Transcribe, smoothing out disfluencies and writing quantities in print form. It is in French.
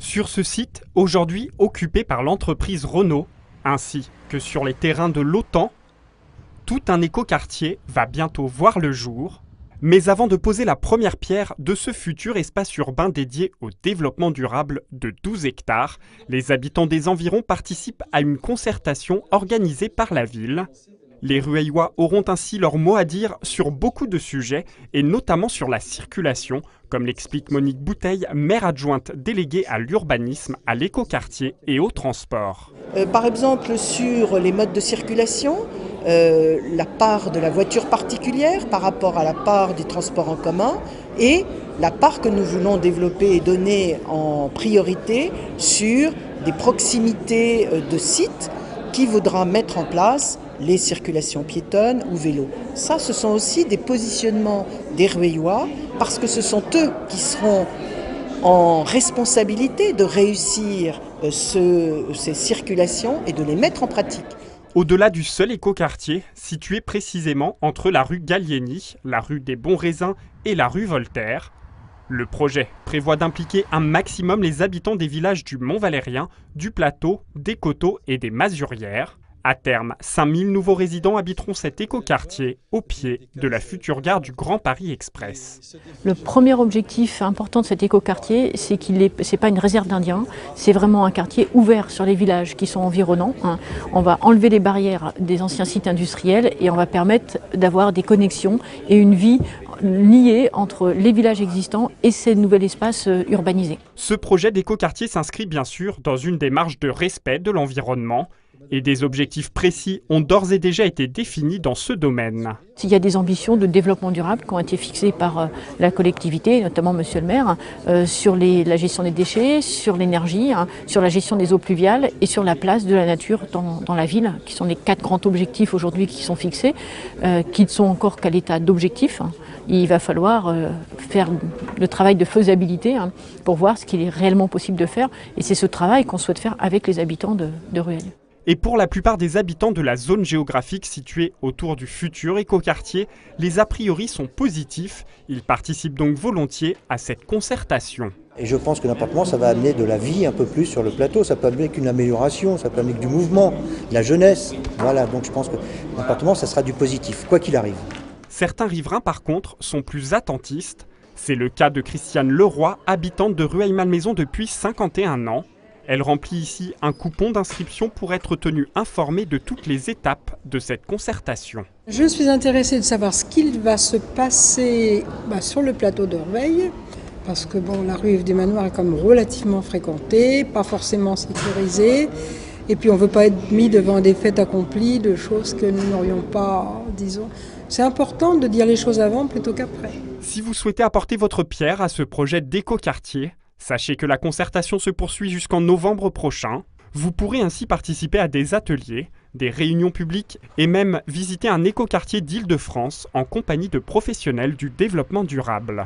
Sur ce site, aujourd'hui occupé par l'entreprise Renault, ainsi que sur les terrains de l'OTAN, tout un écoquartier va bientôt voir le jour. Mais avant de poser la première pierre de ce futur espace urbain dédié au développement durable de 12 hectares, les habitants des environs participent à une concertation organisée par la ville. Les Rueillois auront ainsi leur mot à dire sur beaucoup de sujets, et notamment sur la circulation, comme l'explique Monique Bouteille, maire adjointe déléguée à l'urbanisme, à l'écoquartier et au transport. Par exemple sur les modes de circulation, la part de la voiture particulière par rapport à la part des transports en commun et la part que nous voulons développer et donner en priorité sur des proximités de sites qui voudra mettre en place les circulations piétonnes ou vélos. Ça, ce sont aussi des positionnements des Rueillois parce que ce sont eux qui seront en responsabilité de réussir ces circulations et de les mettre en pratique. Au-delà du seul écoquartier, situé précisément entre la rue Gallieni, la rue des Bons Raisins et la rue Voltaire, le projet prévoit d'impliquer un maximum les habitants des villages du Mont-Valérien, du Plateau, des Coteaux et des Masurières. À terme, 5000 nouveaux résidents habiteront cet écoquartier au pied de la future gare du Grand Paris Express. Le premier objectif important de cet écoquartier, c'est qu'il n'est pas une réserve d'Indiens, c'est vraiment un quartier ouvert sur les villages qui sont environnants. On va enlever les barrières des anciens sites industriels et on va permettre d'avoir des connexions et une vie liée entre les villages existants et ces nouveaux espaces urbanisés. Ce projet d'écoquartier s'inscrit bien sûr dans une démarche de respect de l'environnement. Et des objectifs précis ont d'ores et déjà été définis dans ce domaine. Il y a des ambitions de développement durable qui ont été fixées par la collectivité, notamment Monsieur le maire, sur la gestion des déchets, sur l'énergie, sur la gestion des eaux pluviales et sur la place de la nature dans la ville, qui sont les 4 grands objectifs aujourd'hui qui sont fixés, qui ne sont encore qu'à l'état d'objectifs. Il va falloir faire le travail de faisabilité pour voir ce qu'il est réellement possible de faire. Et c'est ce travail qu'on souhaite faire avec les habitants de Rueil. Et pour la plupart des habitants de la zone géographique située autour du futur écoquartier, les a priori sont positifs. Ils participent donc volontiers à cette concertation. Et je pense que l'appartement, ça va amener de la vie un peu plus sur le plateau. Ça peut amener qu'une amélioration, ça peut amener que du mouvement, de la jeunesse. Voilà, donc je pense que l'appartement, ça sera du positif, quoi qu'il arrive. Certains riverains, par contre, sont plus attentistes. C'est le cas de Christiane Leroy, habitante de Rueil-Malmaison depuis 51 ans. Elle remplit ici un coupon d'inscription pour être tenue informée de toutes les étapes de cette concertation. Je suis intéressée de savoir ce qu'il va se passer sur le plateau de Rueil, parce que la rue des Manoirs est quand même relativement fréquentée, pas forcément sécurisée, et puis on ne veut pas être mis devant des faits accomplis, de choses que nous n'aurions pas, disons. C'est important de dire les choses avant plutôt qu'après. Si vous souhaitez apporter votre pierre à ce projet d'écoquartier, sachez que la concertation se poursuit jusqu'en novembre prochain. Vous pourrez ainsi participer à des ateliers, des réunions publiques et même visiter un écoquartier d'Île-de-France en compagnie de professionnels du développement durable.